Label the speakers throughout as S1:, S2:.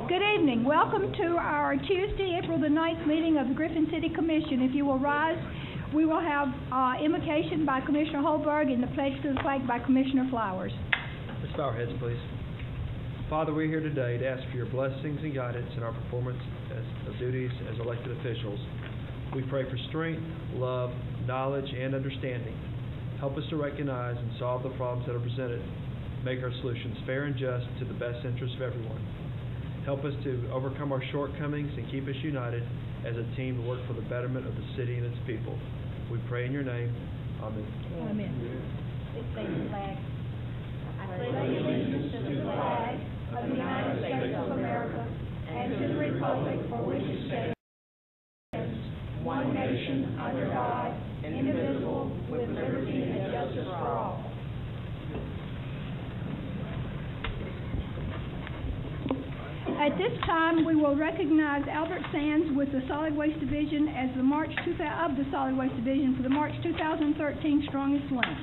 S1: Good evening. Welcome to our Tuesday, April the 9th meeting of the Griffin City Commission. If you will rise, we will have invocation by Commissioner Holberg and the pledge to the flag by Commissioner Flowers.
S2: Let's bow our heads, please. Father, we're here today to ask for your blessings and guidance in our performance of duties as elected officials. We pray for strength, love, knowledge, and understanding. Help us to recognize and solve the problems that are presented. Make our solutions fair and just to the best interest of everyone. Help us to overcome our shortcomings and keep us united as a team to work for the betterment of the city and its people. We pray in your name. Amen.
S1: Amen.
S3: Please say the flag. I pledge allegiance to the flag of the United States of America and to the republic for which it stands, one nation, under God, indivisible, with liberty and justice for all.
S1: At this time, we will recognize Albert Sands with the Solid Waste Division as the Solid Waste Division for the March 2013 Strongest Link.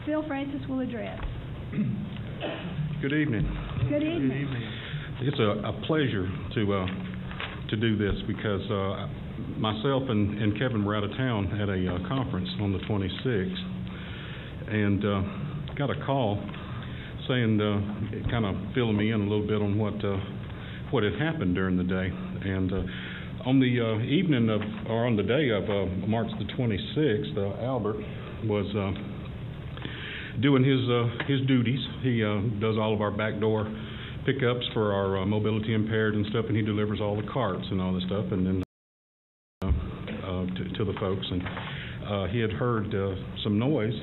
S1: Phil Francis will address.
S4: Good evening.
S1: Good evening.
S4: It's a pleasure to do this because myself and Kevin were out of town at a conference on the 26th and got a call saying, kind of filling me in a little bit on what had happened during the day. And on the on the day of March the 26th, Albert was doing his duties. He does all of our backdoor pickups for our mobility impaired and stuff, and he delivers all the carts and all this stuff, and then to the folks. And he had heard some noise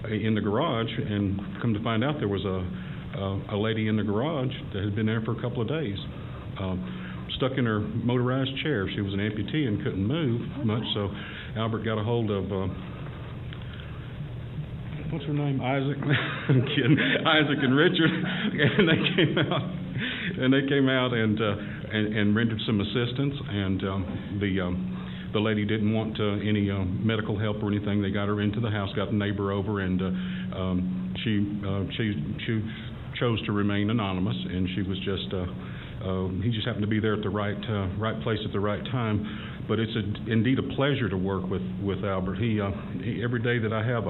S4: in the garage, and come to find out there was a lady in the garage that had been there for a couple of days, stuck in her motorized chair. She was an amputee and couldn't move much, so Albert got a hold of what's her name? Isaac. I'm kidding. Isaac and Richard, and they came out and rendered some assistance. And the lady didn't want any medical help or anything. They got her into the house, got the neighbor over, and she chose to remain anonymous. And she was just he just happened to be there at the right place at the right time. But it's indeed a pleasure to work with Albert. He every day that I have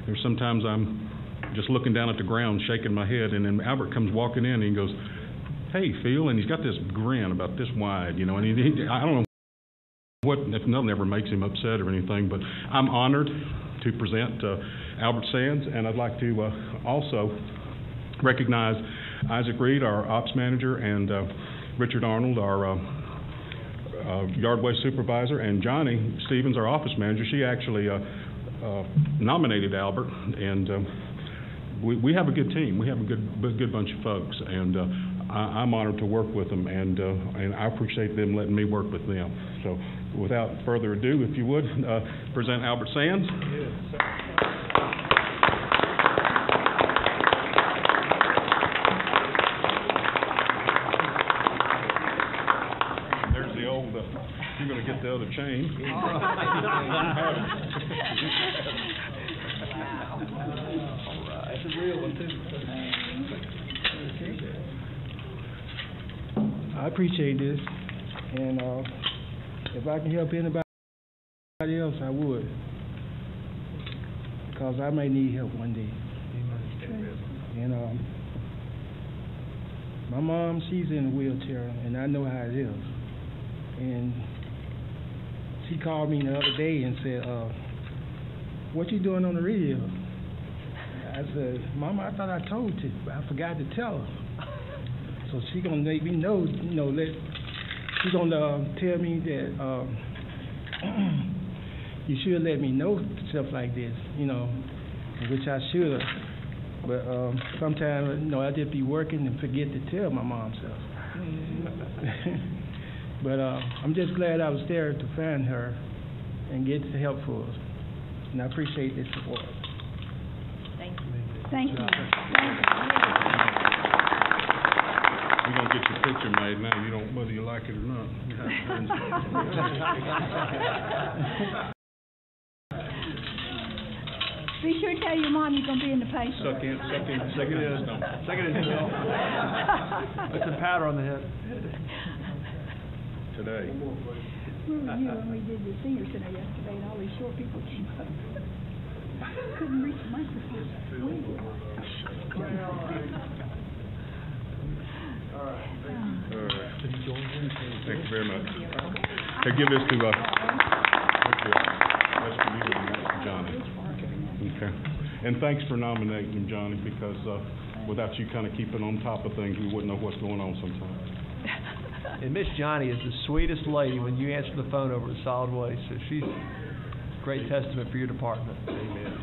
S4: there's sometimes I'm just looking down at the ground, shaking my head, and then Albert comes walking in and he goes, "Hey, Phil," and he's got this grin about this wide, and I don't know if nothing ever makes him upset or anything, but I'm honored to present Albert Sands, and I'd like to also recognize Isaac Reed, our ops manager, and Richard Arnold, our yard waste supervisor, and Johnny Stevens, our office manager. She actually nominated Albert, and we have a good team. We have a good bunch of folks, and I'm honored to work with them, and I appreciate them letting me work with them. So, without further ado, if you would, present Albert Sands.
S2: Yes.
S4: There's the old. You're going to get the other chain.
S2: That's a real one, too.
S5: I appreciate this, and if I can help anybody else, I would, because I may need help one day. And my mom, she's in a wheelchair, and I know how it is. And she called me the other day and said, "What you doing on the radio?" I said, "Mama, I thought I told you, but I forgot to tell her." So she gonna make me know, she's gonna tell me that you should let me know stuff like this, which I should. But sometimes, I just be working and forget to tell my mom stuff. But I'm just glad I was there to find her and get the help for us. And I appreciate this support.
S3: Thank you.
S1: Thank you.
S4: You're going to get your picture made now. You don't, whether you like it or not.
S1: Be sure to tell your mom you're going to be in the paper.
S2: Suck it in. Put some powder on the head.
S4: Today.
S1: Where were you when we did the senior center yesterday and all these short people came up? Couldn't reach the microphone.
S4: All right. Thank you very much. Hey, give this to, that's for you and that's for Johnny. Okay. And thanks for nominating him, Johnny, because without you kind of keeping on top of things, we wouldn't know what's going on sometimes.
S2: And Miss Johnny is the sweetest lady when you answer the phone over at Solid Waste, so she's a great testament for your department. Amen.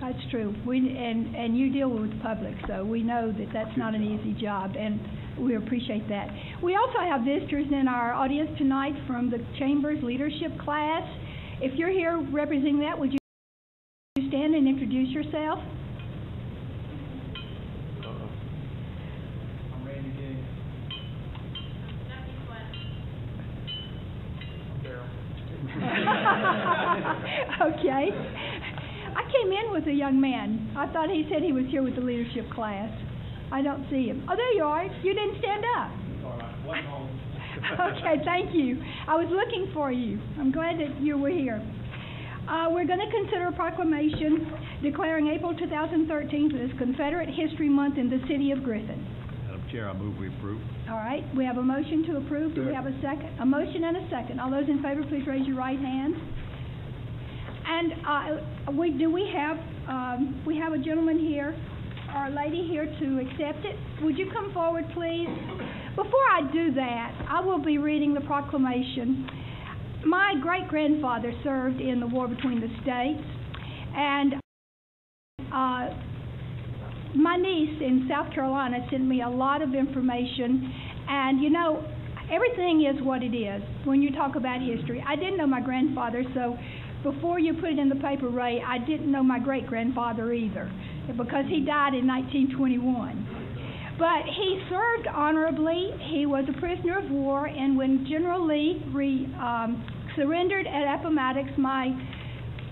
S1: That's true. And you deal with the public, so we know that that's not an easy job, and we appreciate that. We also have visitors in our audience tonight from the Chamber's leadership class. If you're here representing that, would you stand and introduce yourself?
S2: I'm Randy King.
S1: Okay. I came in with a young man. I thought he said he was here with the leadership class. I don't see him. Oh, there you are. You didn't stand up.
S2: All right.
S1: Okay, thank you. I was looking for you. I'm glad that you were here. We're going to consider a proclamation declaring April 2013 as Confederate History Month in the city of Griffin.
S2: Madam Chair, I move we approve.
S1: All right, we have a motion to approve. Do we have a second? A motion and a second. All those in favor, please raise your right hand. And we have a gentleman here or a lady here to accept it. Would you come forward, please? Before I do that, I will be reading the proclamation. My great-grandfather served in the war between the states, and my niece in South Carolina sent me a lot of information, and you know, everything is what it is when you talk about history. I didn't know my grandfather, so before you put it in the paper, Ray, I didn't know my great-grandfather either, because he died in 1921. But he served honorably. He was a prisoner of war, and when General Lee surrendered at Appomattox, my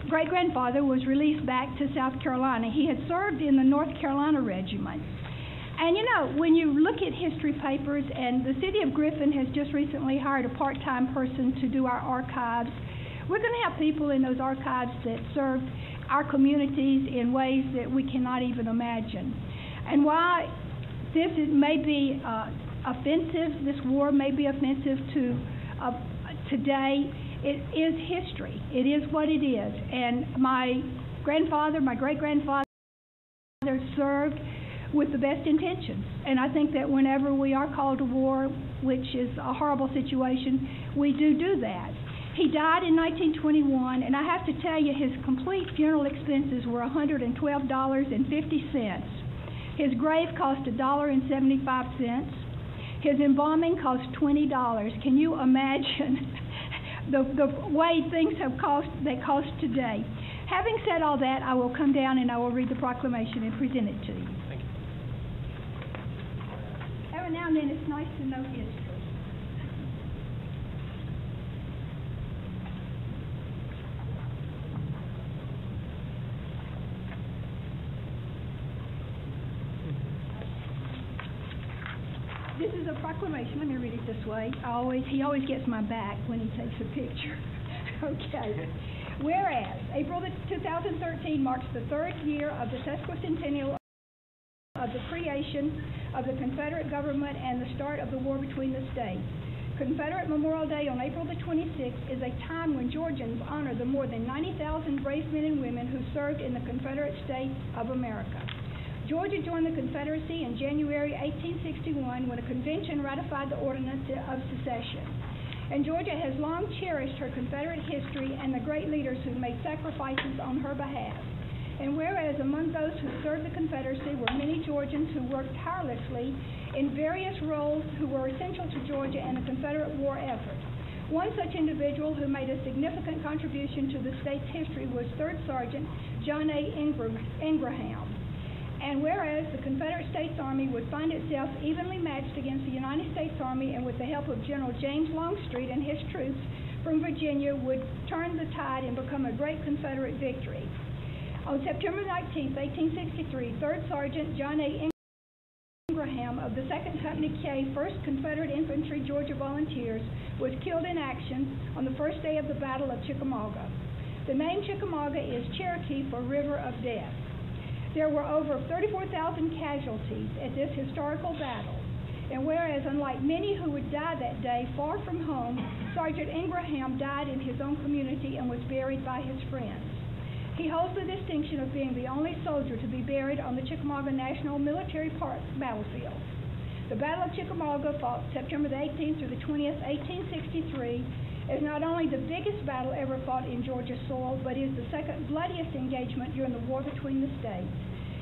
S1: great-grandfather was released back to South Carolina. He had served in the North Carolina Regiment. And you know, when you look at history papers, and the city of Griffin has just recently hired a part-time person to do our archives, we're going to have people in those archives that served our communities in ways that we cannot even imagine. And while this may be offensive, this war may be offensive to today, it is history. It is what it is. And my grandfather, my great-grandfather served with the best intentions. And I think that whenever we are called to war, which is a horrible situation, we do that. He died in 1921, and I have to tell you, his complete funeral expenses were $112.50. His grave cost $1.75. His embalming cost $20. Can you imagine the way things have cost today? Having said all that, I will come down and I will read the proclamation and present it to you.
S2: Thank you.
S1: Every now and then it's nice to know history. This is a proclamation. Let me read it this way. He always gets my back when he takes a picture. Okay. Whereas April 2013 marks the third year of the sesquicentennial of the creation of the Confederate government and the start of the war between the states. Confederate Memorial Day on April the 26th is a time when Georgians honor the more than 90,000 brave men and women who served in the Confederate States of America. Georgia joined the Confederacy in January 1861 when a convention ratified the Ordinance of Secession. And Georgia has long cherished her Confederate history and the great leaders who made sacrifices on her behalf. And whereas among those who served the Confederacy were many Georgians who worked tirelessly in various roles who were essential to Georgia and the Confederate war effort. One such individual who made a significant contribution to the state's history was 3rd Sergeant John A. Ingraham. And whereas the Confederate States Army would find itself evenly matched against the United States Army, and with the help of General James Longstreet and his troops from Virginia would turn the tide and become a great Confederate victory. On September 19, 1863, 3rd Sergeant John A. Ingraham of the 2nd Company K, 1st Confederate Infantry Georgia Volunteers, was killed in action on the first day of the Battle of Chickamauga. The name Chickamauga is Cherokee for River of Death. There were over 34,000 casualties at this historical battle, and whereas unlike many who would die that day far from home, Sergeant Ingraham died in his own community and was buried by his friends. He holds the distinction of being the only soldier to be buried on the Chickamauga National Military Park battlefield. The Battle of Chickamauga, fought September the 18th through the 20th, 1863, is not only the biggest battle ever fought in Georgia soil, but is the second bloodiest engagement during the war between the states.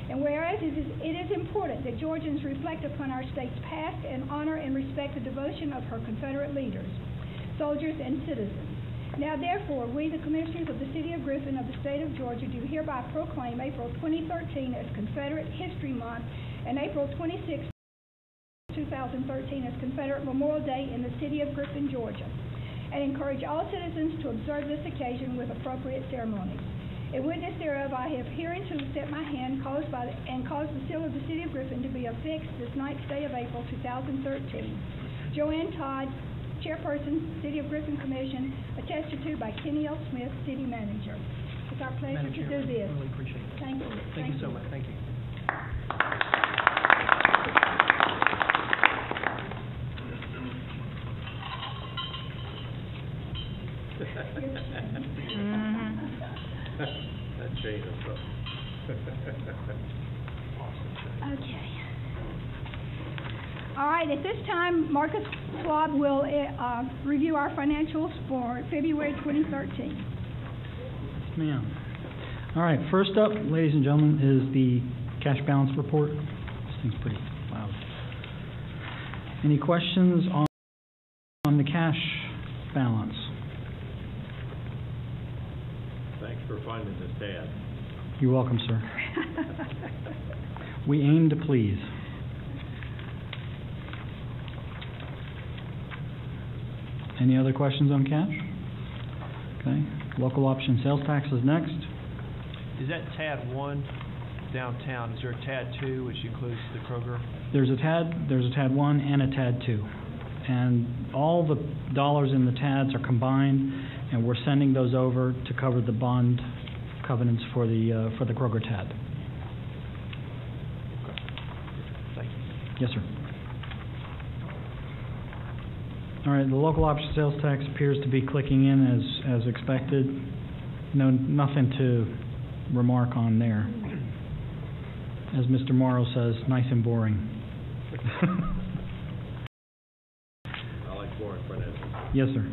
S1: And whereas it is important that Georgians reflect upon our state's past and honor and respect the devotion of her Confederate leaders, soldiers, and citizens. Now, therefore, we, the Commissioners of the City of Griffin of the State of Georgia, do hereby proclaim April 2013 as Confederate History Month and April 26, 2013 as Confederate Memorial Day in the City of Griffin, Georgia, and encourage all citizens to observe this occasion with appropriate ceremonies. In witness thereof, I have hereunto set my hand caused the seal of the City of Griffin to be affixed this 9th day of April 2013. Joanne Todd, Chairperson, City of Griffin Commission, attested to by Kenny L. Smith, City Manager. It's our pleasure to do this.
S2: Really appreciate it.
S1: Thank you.
S2: Thank you so much. Thank you. That changed us up.
S1: Okay. All right, at this time, Marcus Schwab will review our financials for February 2013.
S6: Ma'am. All right, first up, ladies and gentlemen, is the cash balance report. This thing's pretty loud. Any questions on the cash balance?
S7: Thanks for finding this, Dad.
S6: You're welcome, sir. We aim to please. Any other questions on cash? Okay. Local option sales tax is next.
S2: Is that TAD 1 downtown? Is there a TAD 2 which includes the Kroger?
S6: There's a TAD 1 and a TAD 2. And all the dollars in the TADs are combined, and we're sending those over to cover the bond covenants for the Kroger TAD.
S2: Okay. Thank you.
S6: Yes, sir. All right, the local option sales tax appears to be clicking in as expected. No, nothing to remark on there. As Mr. Morrow says, nice and boring.
S7: I like boring financial.
S6: Yes, sir.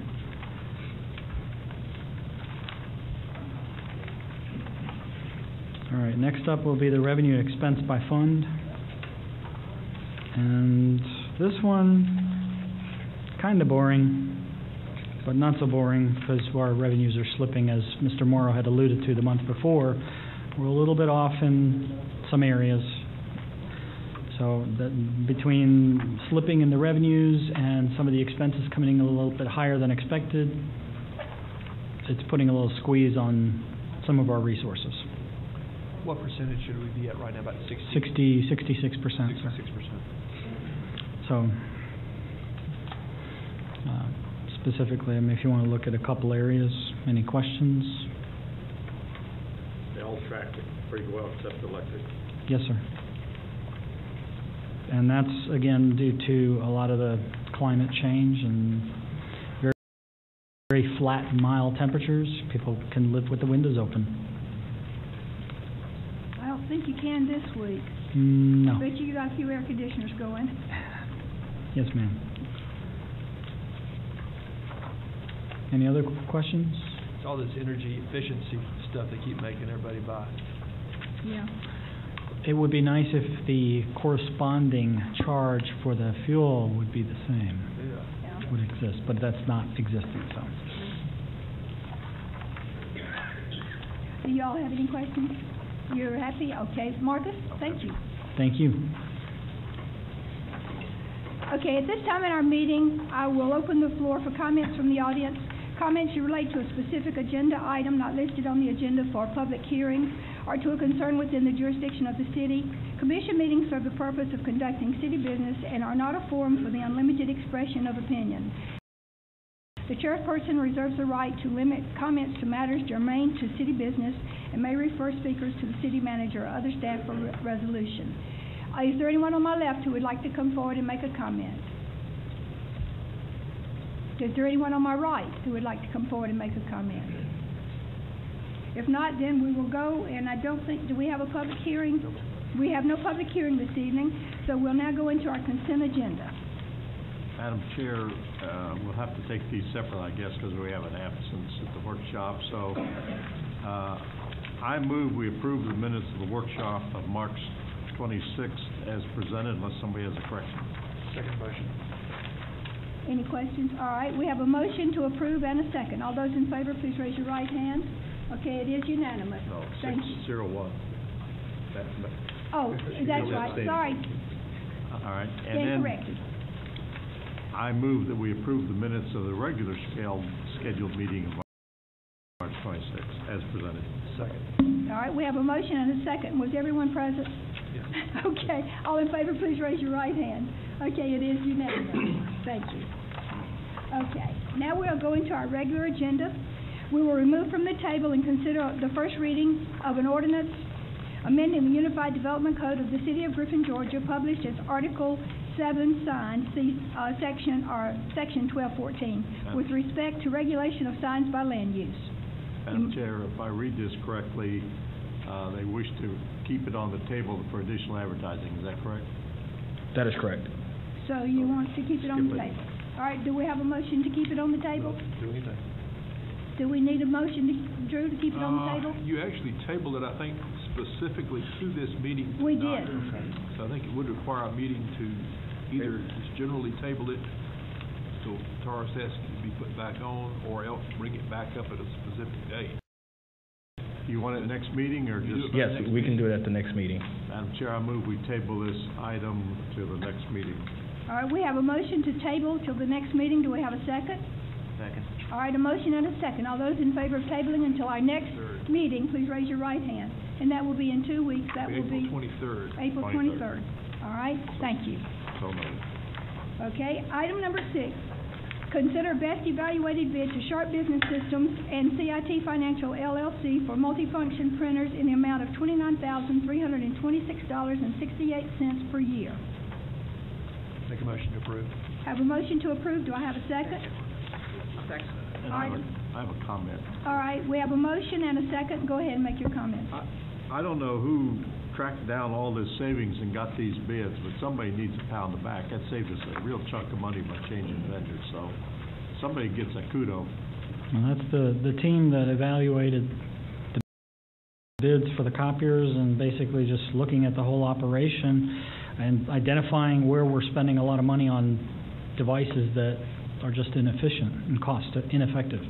S6: All right, next up will be the revenue and expense by fund. And this one, kind of boring, but not so boring because our revenues are slipping, as Mr. Morrow had alluded to the month before. We're a little bit off in some areas. So that between slipping in the revenues and some of the expenses coming in a little bit higher than expected, it's putting a little squeeze on some of our resources.
S2: What percentage should we be at right now? About
S6: 66%.
S2: 66%.
S6: So, specifically, I mean, if you want to look at a couple areas, any questions?
S7: They all tracked it pretty well except electric.
S6: Yes, sir. And that's, again, due to a lot of the climate change and very, very flat, mild temperatures. People can live with the windows open.
S1: I don't think you can this week.
S6: No.
S1: I bet you got a few air conditioners going.
S6: Yes, ma'am. Any other questions?
S2: It's all this energy efficiency stuff they keep making everybody buy.
S1: Yeah.
S6: It would be nice if the corresponding charge for the fuel would be the same.
S2: Yeah.
S6: Would exist, but that's not existing, so.
S1: Do y'all have any questions? You're happy? Okay. Marcus, thank you.
S6: Thank you.
S1: Okay, at this time in our meeting, I will open the floor for comments from the audience. Comments you relate to a specific agenda item not listed on the agenda for public hearing, or to a concern within the jurisdiction of the city. Commission meetings serve the purpose of conducting city business and are not a forum for the unlimited expression of opinion. The chairperson reserves the right to limit comments to matters germane to city business and may refer speakers to the city manager or other staff for resolution. Is there anyone on my left who would like to come forward and make a comment? Is there anyone on my right who would like to come forward and make a comment? If not, then we will go, and I don't think, do we have a public hearing? We have no public hearing this evening, so we'll now go into our consent agenda.
S7: Madam Chair, we'll have to take these separate, I guess, because we have an absence at the workshop. So I move we approve the minutes of the workshop of March 26th as presented, unless somebody has a correction.
S2: Second motion.
S1: Any questions? All right, we have a motion to approve and a second. All those in favor, please raise your right hand. Okay, it is unanimous.
S7: No,
S1: Thank you.
S7: 601.
S1: Oh, that's right, sorry.
S7: All right. And
S1: Stand
S7: then
S1: corrected.
S7: I move that we approve the minutes of the regular scheduled meeting of March 26th as presented.
S2: Second.
S1: All right, we have a motion and a second. Was everyone present?
S2: Yes.
S1: Okay, all in favor, please raise your right hand. Okay, it is unanimous. Thank you. Okay, now we'll go into our regular agenda. We will remove from the table and consider the first reading of an ordinance amending the Unified Development Code of the City of Griffin, Georgia, published as Article 7 signs, Section 1214, with respect to regulation of signs by land use.
S7: Madam Chair, if I read this correctly, they wish to keep it on the table for additional advertising. Is that correct?
S8: That is correct.
S1: So you want to keep it on the
S7: Skip it.
S1: table? All right, do we have a motion to keep it on the table?
S2: Do anything.
S1: Do we need a motion, Drew, to keep it on the table?
S9: You actually tabled it, I think, specifically to this meeting tonight.
S1: We did.
S9: So I think it would require a meeting to either just generally table it till thurs has to be put back on, or else bring it back up at a specific date.
S7: You want it next meeting or just?
S8: Yes, we can do it at the next meeting.
S7: Madam Chair, I move we table this item to the next meeting.
S1: All right, we have a motion to table till the next meeting. Do we have a second?
S7: Second.
S1: All right, a motion and a second. All those in favor of tabling until our next meeting, please raise your right hand. And that will be in 2 weeks. That will be
S9: April 23rd.
S1: April 23rd. All right, thank you.
S7: So noted.
S1: Okay, item number 6. Consider best evaluated bid to Sharp Business Systems and CIT Financial LLC for multifunction printers in the amount of $29,326.68 per year.
S2: Make a motion to approve.
S1: Have a motion to approve. Do I have a second?
S7: And I have a comment.
S1: All right, we have a motion and a second. Go ahead and make your comment.
S7: I don't know who tracked down all this savings and got these bids, but somebody needs a pat on the back. That saved us a real chunk of money by changing vendors, so somebody gets a kudo.
S6: And that's the team that evaluated the bids for the copiers and basically just looking at the whole operation and identifying where we're spending a lot of money on devices that are just inefficient and ineffective.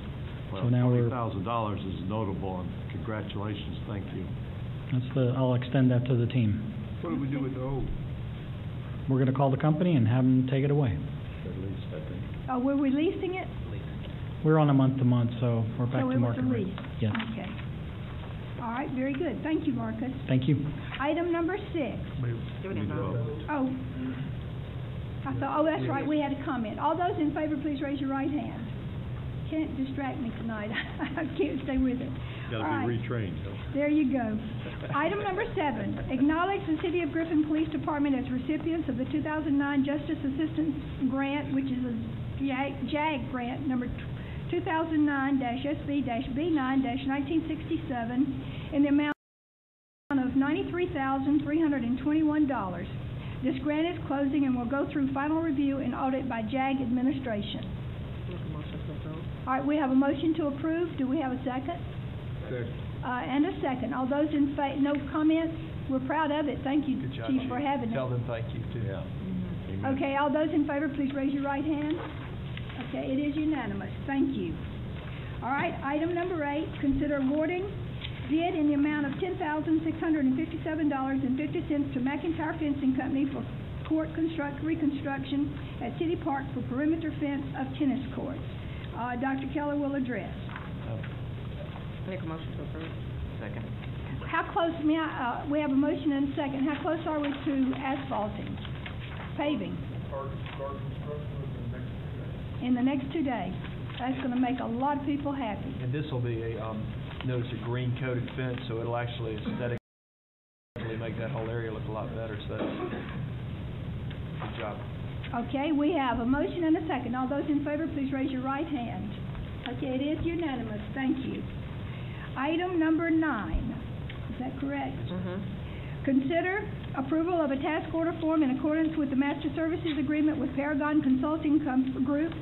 S7: Well,
S6: So now
S7: $40,000 is notable, and congratulations, thank you.
S6: I'll extend that to the team.
S9: What do we do with the old?
S6: We're going to call the company and have them take it away.
S7: At least, I think.
S1: We're releasing it?
S6: We're on a month-to-month, so we're back to market
S1: So it was
S6: rate.
S1: released?
S6: Yes.
S1: Okay. All right, very good. Thank you, Marcus.
S6: Thank you.
S1: Item number 6. Oh, that's right, we had a comment. All those in favor, please raise your right hand. Can't distract me tonight. I can't stay with it.
S7: Got
S1: All
S7: to
S1: right.
S7: be retrained.
S1: There you go. Item number 7, acknowledge the City of Griffin Police Department as recipients of the 2009 Justice Assistance Grant, which is a JAG grant, number 2009-SB-B9-1967, in the amount of $93,321. This grant is closing and will go through final review and audit by JAG administration. All right, we have a motion to approve. Do we have a second?
S7: Second.
S1: And a second. All those in favor, no comments? We're proud of it. Thank you,
S2: Good job,
S1: Chief, for having
S2: Tell
S1: it.
S2: them thank you, too.
S7: Yeah. Amen.
S1: Okay, all those in favor, please raise your right hand. Okay, it is unanimous. Thank you. All right, item number 8, consider awarding bid in the amount of $10,657.50 to McIntyre Fencing Company for court reconstruction at City Park for perimeter fence of tennis courts. Dr. Keller will address.
S10: Make a motion to approve.
S8: Second.
S1: how close, we have a motion and a second. How close are we to asphalting, paving?
S9: Start construction
S1: In the next 2 days. That's going to make a lot of people happy.
S2: And this will be notice a green coated fence, so it'll actually aesthetically make that whole area look a lot better, so that's, good job.
S1: Okay, we have a motion and a second. All those in favor, please raise your right hand. Okay, it is unanimous. Thank you. Item number 9. Is that correct? Consider approval of a task order form in accordance with the Master Services Agreement with Paragon Consulting Group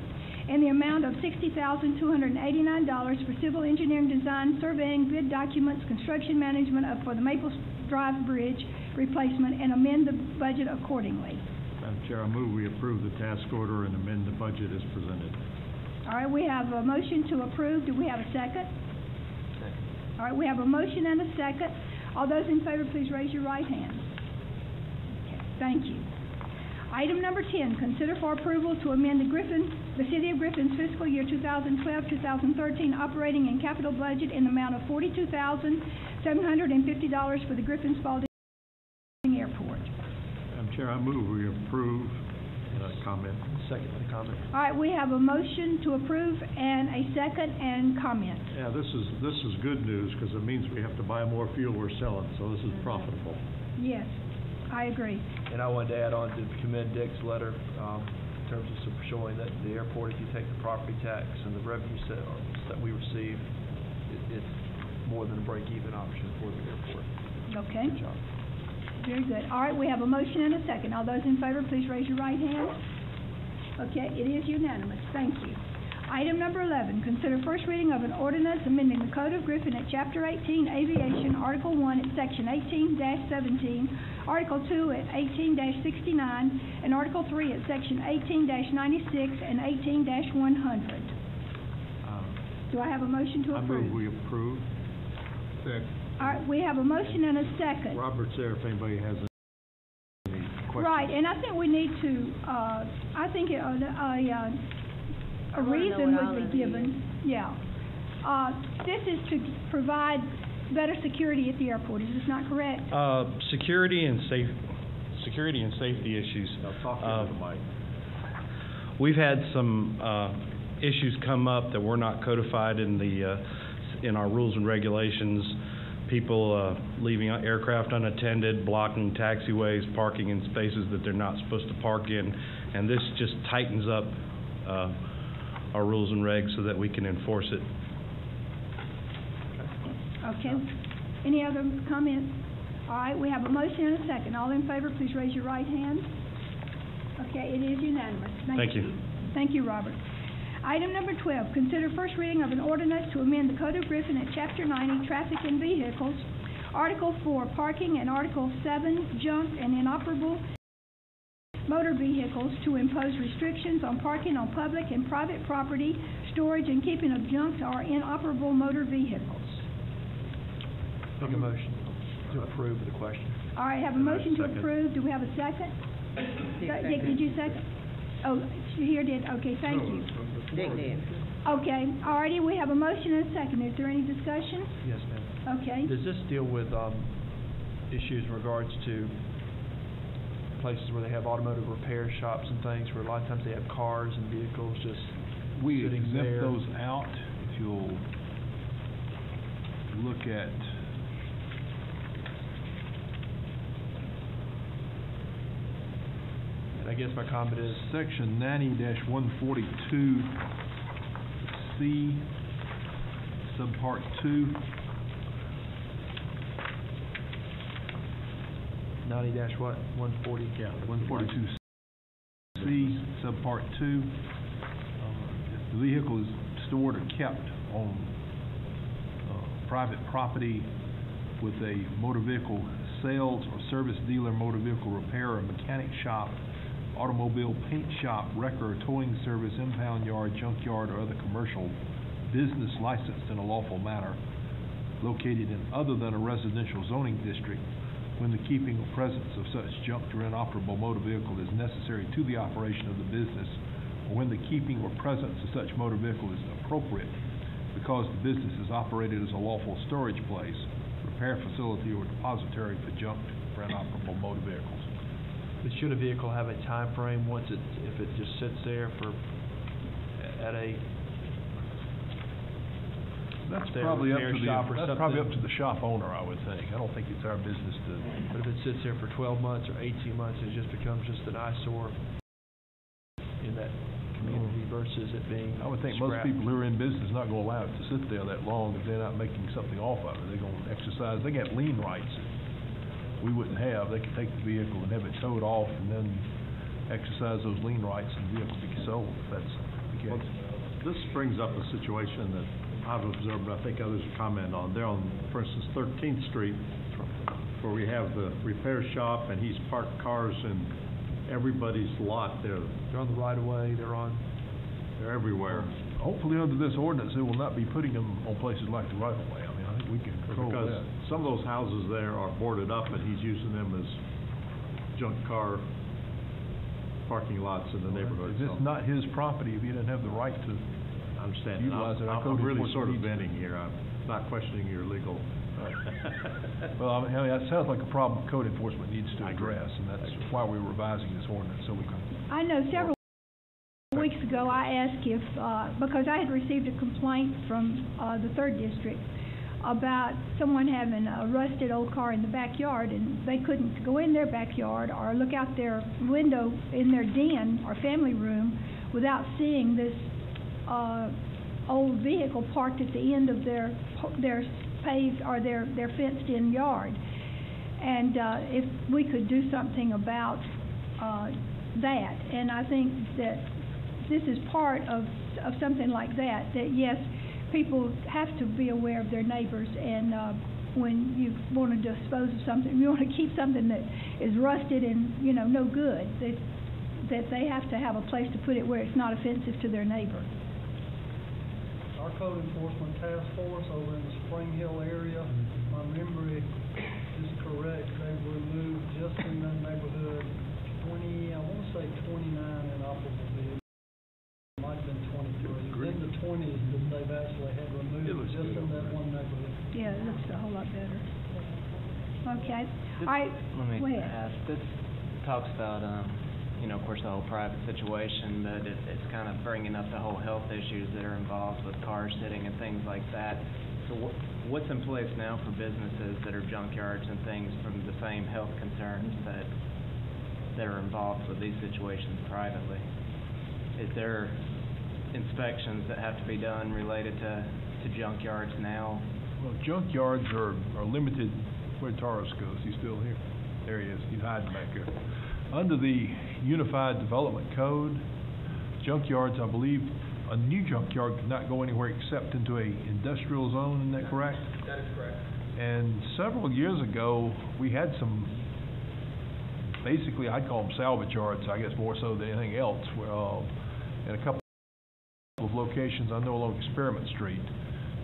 S1: in the amount of $60,289 for civil engineering design, surveying, bid documents, construction management for the Maple Drive Bridge replacement, and amend the budget accordingly.
S7: Madam Chair, I move we approve the task order and amend the budget as presented.
S1: All right, we have a motion to approve. Do we have a second? All right, we have a motion and a second. All those in favor, please raise your right hand. Okay, thank you. Item number 10, consider for approval to amend the City of Griffin's fiscal year 2012-2013 operating and capital budget in the amount of $42,750 for the Griffin Spalding Airport.
S7: Madam Chair, I move we approve. Comment.
S2: Second the comment.
S1: All right, we have a motion to approve and a second and comment.
S7: Yeah, this is good news because it means we have to buy more fuel we're selling, so this is profitable.
S1: Yes, I agree.
S2: And I wanted to add on to commend Dick's letter in terms of showing that the airport, if you take the property tax and the revenue that we receive, it's more than a break-even option for the airport.
S1: Okay.
S2: Good job.
S1: Very good. All right, we have a motion and a second. All those in favor, please raise your right hand. Okay, it is unanimous. Thank you. Item number 11, consider first reading of an ordinance amending the Code of Griffin at Chapter 18, Aviation, Article 1 at Section 18-17, Article 2 at 18-69, and Article 3 at Section 18-96 and 18-100. Do I have a motion to approve?
S7: I move we approve. Second.
S1: All right, we have a motion and a second.
S7: Robert's there if anybody has any questions.
S1: Right, and I think we need to, I think a reason would be given. Yeah. This is to provide better security at the airport. Is this not correct?
S8: Security and safety issues.
S7: Now talk into the mic.
S8: We've had some issues come up that were not codified in our rules and regulations. People leaving aircraft unattended, blocking taxiways, parking in spaces that they're not supposed to park in, and this just tightens up our rules and regs so that we can enforce it.
S1: Okay. Any other comments? All right, we have a motion and a second. All in favor, please raise your right hand. Okay, it is unanimous.
S8: Thank you.
S1: Thank you, Robert. Item number 12, consider first reading of an ordinance to amend the Code of Griffin at Chapter 90, Traffic and Vehicles, Article 4, Parking, and Article 7, Junk and Inoperable Motor Vehicles to impose restrictions on parking on public and private property, storage and keeping of junk or inoperable motor vehicles.
S2: Make a motion to approve the question.
S1: All right, have a motion to approve. Do we have a second? Dick, did you second? Oh, here did. Okay, thank you.
S10: Dick did.
S1: Okay, alrighty, we have a motion and a second. Is there any discussion?
S2: Yes, ma'am.
S1: Okay.
S2: Does this deal with issues in regards to places where they have automotive repair shops and things, where a lot of times they have cars and vehicles just
S9: We
S2: sitting
S9: exempt
S2: there?
S9: those out. If you'll look at
S2: I guess my comment is,
S9: Section 90-142C, Subpart 2.
S2: 90-what, 140?
S9: Yeah, 142C, Subpart 2. The vehicle is stored or kept on private property with a motor vehicle sales or service dealer, motor vehicle repair or mechanic shop, automobile paint shop, wrecker, towing service, impound yard, junkyard, or other commercial business licensed in a lawful manner located in other than a residential zoning district when the keeping or presence of such junk or inoperable motor vehicle is necessary to the operation of the business, or when the keeping or presence of such motor vehicle is appropriate because the business is operated as a lawful storage place, repair facility or depository for junk for inoperable motor vehicles.
S2: But should a vehicle have a time frame once if it just sits there at a
S9: That's
S2: say,
S9: probably up
S2: repair
S9: to
S2: shop or
S9: that's
S2: something?
S9: probably up to the shop owner, I would think. I don't think it's our business to.
S2: But if it sits there for 12 months or 18 months, it just becomes just an eyesore in that community versus it being
S9: I would think most
S2: scrapped.
S9: people who are in business not going to allow it to sit there that long if they're not making something off of it. They're going to exercise. They got lien rights that we wouldn't have. They could take the vehicle and have it towed off and then exercise those lien rights and the vehicle be sold if that's the case.
S7: This brings up a situation that I've observed, but I think others have commented on. There on, for instance, 13th Street, where we have the repair shop, and he's parked cars in everybody's lot there.
S2: They're on the right of way.
S7: They're everywhere.
S9: Hopefully under this ordinance, they will not be putting them on places like the right of way. I mean, I think we can control
S7: Because
S9: that.
S7: some of those houses there are boarded up, and he's using them as junk car parking lots in the neighborhood.
S9: If it's
S7: So
S9: not his property, if he doesn't have the right to
S7: I understand.
S9: utilize it, our
S7: I'm
S9: code
S7: really
S9: enforcement
S7: sort of
S9: needs to-
S7: venting here. I'm not questioning your legal.
S9: Well, I mean, that sounds like a problem code enforcement needs to
S7: I agree.
S9: address, and that's why we're revising this ordinance, so we can.
S1: I know several weeks ago I asked if, because I had received a complaint from the 3rd District about someone having a rusted old car in the backyard, and they couldn't go in their backyard or look out their window in their den or family room without seeing this old vehicle parked at the end of their paved or their fenced-in yard. And if we could do something about that, and I think that this is part of something like that, that yes, people have to be aware of their neighbors, and when you want to dispose of something, you want to keep something that is rusted and, you know, no good, that they have to have a place to put it where it's not offensive to their neighbor.
S10: Our code enforcement task force over in the Spring Hill area, if my memory is correct, they removed just in that neighborhood 20, I want to say 29 inoperable vehicles. It might have been 23. It's in the 20s that they've actually had removed just in that one neighborhood.
S1: Yeah, it looks a whole lot better. Okay. All right,
S11: Let me
S1: go ahead.
S11: ask, this talks about, you know, of course, the whole private situation, but it's kind of bringing up the whole health issues that are involved with cars sitting and things like that. So what's in place now for businesses that are junkyards and things from the same health concerns that are involved with these situations privately? Is there inspections that have to be done related to junkyards now?
S9: Well, junkyards are limited. Where'd Taurus goes? He's still here. There he is. He's hiding back there. Under the Unified Development Code, junkyards, I believe, a new junkyard cannot go anywhere except into a industrial zone. Isn't that correct?
S2: That is correct.
S9: And several years ago, we had some, basically, I'd call them salvage yards, I guess more so than anything else, in a couple of locations I know along Experiment Street.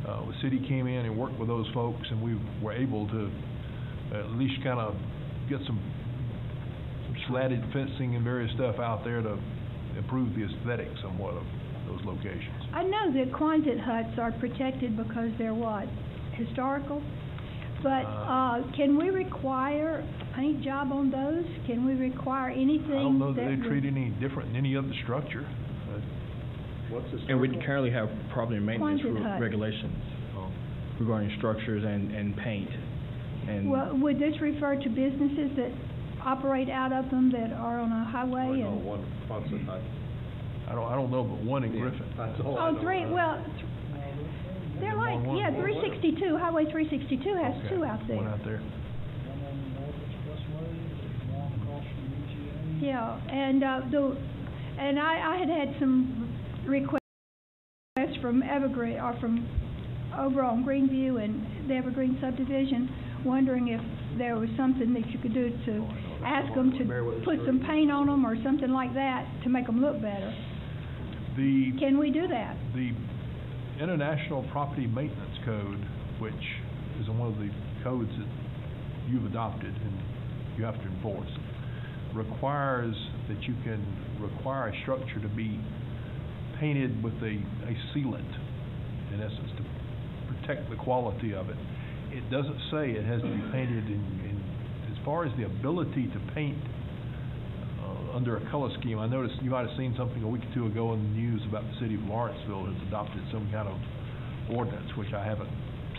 S9: The city came in and worked with those folks, and we were able to at least kind of get some slatted fencing and various stuff out there to improve the aesthetic somewhat of those locations.
S1: I know that Quonset huts are protected because they're what? Historical? But can we require a paint job on those? Can we require anything?
S9: I don't know that
S1: that
S9: they treat any different than any other structure.
S7: What's this?
S12: And we currently have property maintenance
S1: Quonset hut.
S12: regulations regarding structures and paint. And
S1: Well, would this refer to businesses that operate out of them that are on a highway?
S7: No,
S1: And
S7: one Quonset hut.
S9: I don't know, but one in Griffin.
S7: That's all I
S1: oh,
S7: know.
S1: they're like,
S9: One.
S1: yeah, 362, Highway 362 has
S9: Okay.
S1: two out there.
S9: One out there.
S10: One on the North Expressway, there's one across from UGA.
S1: Yeah, and I had some requests from Evergreen, or from over on Greenview and the Evergreen subdivision, wondering if there was something that you could do to ask them to put some paint on them or something like that to make them look better. Can we do that?
S9: The International Property Maintenance Code, which is one of the codes that you've adopted and you have to enforce, requires that you can require a structure to be painted with a sealant, in essence, to protect the quality of it. it doesn't say it has to be painted in as far as the ability to paint under a color scheme. I noticed you might have seen something a week or two ago in the news about the city of Lawrenceville has adopted some kind of ordinance, which I haven't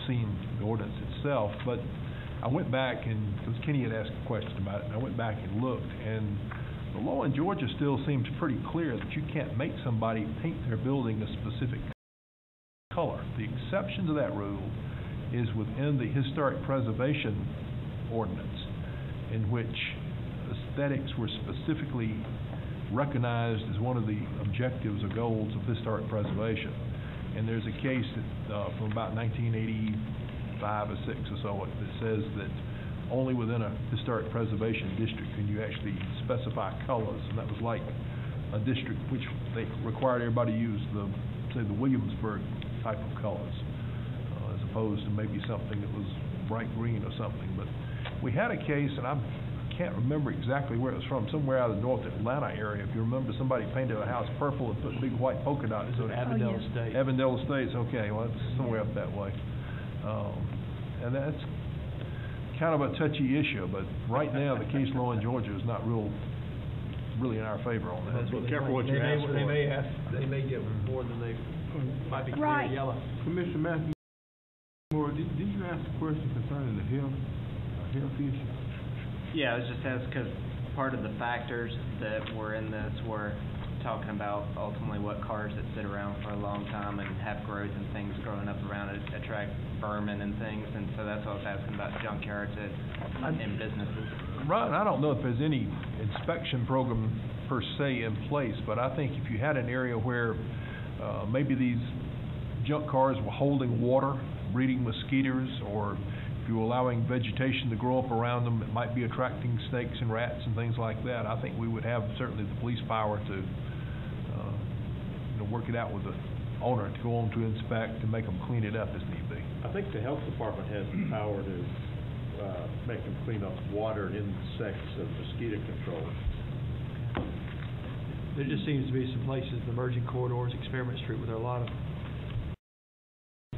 S9: seen the ordinance itself, but I went back and, because Kenny had asked a question about it, and I went back and looked, and the law in Georgia still seems pretty clear that you can't make somebody paint their building a specific color. The exception to that rule is within the historic preservation ordinance, in which aesthetics were specifically recognized as one of the objectives or goals of historic preservation. And there's a case that, from about 1985 or 6 or so, that says that only within a historic preservation district can you actually specify colors, and that was like a district which they required everybody to use the, say, the Williamsburg type of colors, as opposed to maybe something that was bright green or something. But we had a case, and I can't remember exactly where it was from, somewhere out of the North Atlanta area. If you remember, somebody painted a house purple and put big white polka dots on it.
S2: Avondale Estates.
S9: Avondale Estates, okay, well, that's somewhere up that way. And that's kind of a touchy issue, but right now the case law in Georgia is not really in our favor on that.
S7: Be careful what you ask for.
S2: They may get more than they might be clear
S1: Right.
S2: yellow.
S13: Commissioner Matthew, did you ask a question concerning the health issue?
S11: Yeah, it was just asked because part of the factors that were in this were talking about ultimately what cars that sit around for a long time and have growth and things growing up around it attract vermin and things, and so that's what I was asking about junkyards and businesses.
S9: Right, I don't know if there's any inspection program per se in place, but I think if you had an area where maybe these junk cars were holding water, breeding mosquitoes, or if you were allowing vegetation to grow up around them, it might be attracting snakes and rats and things like that. I think we would have certainly the police power to work it out with the owner to go on to inspect and make them clean it up as need be.
S7: I think the health department has the power to make them clean up water and insects and mosquito control.
S2: There just seems to be some places in emerging corridors, Experiment Street, where there are a lot of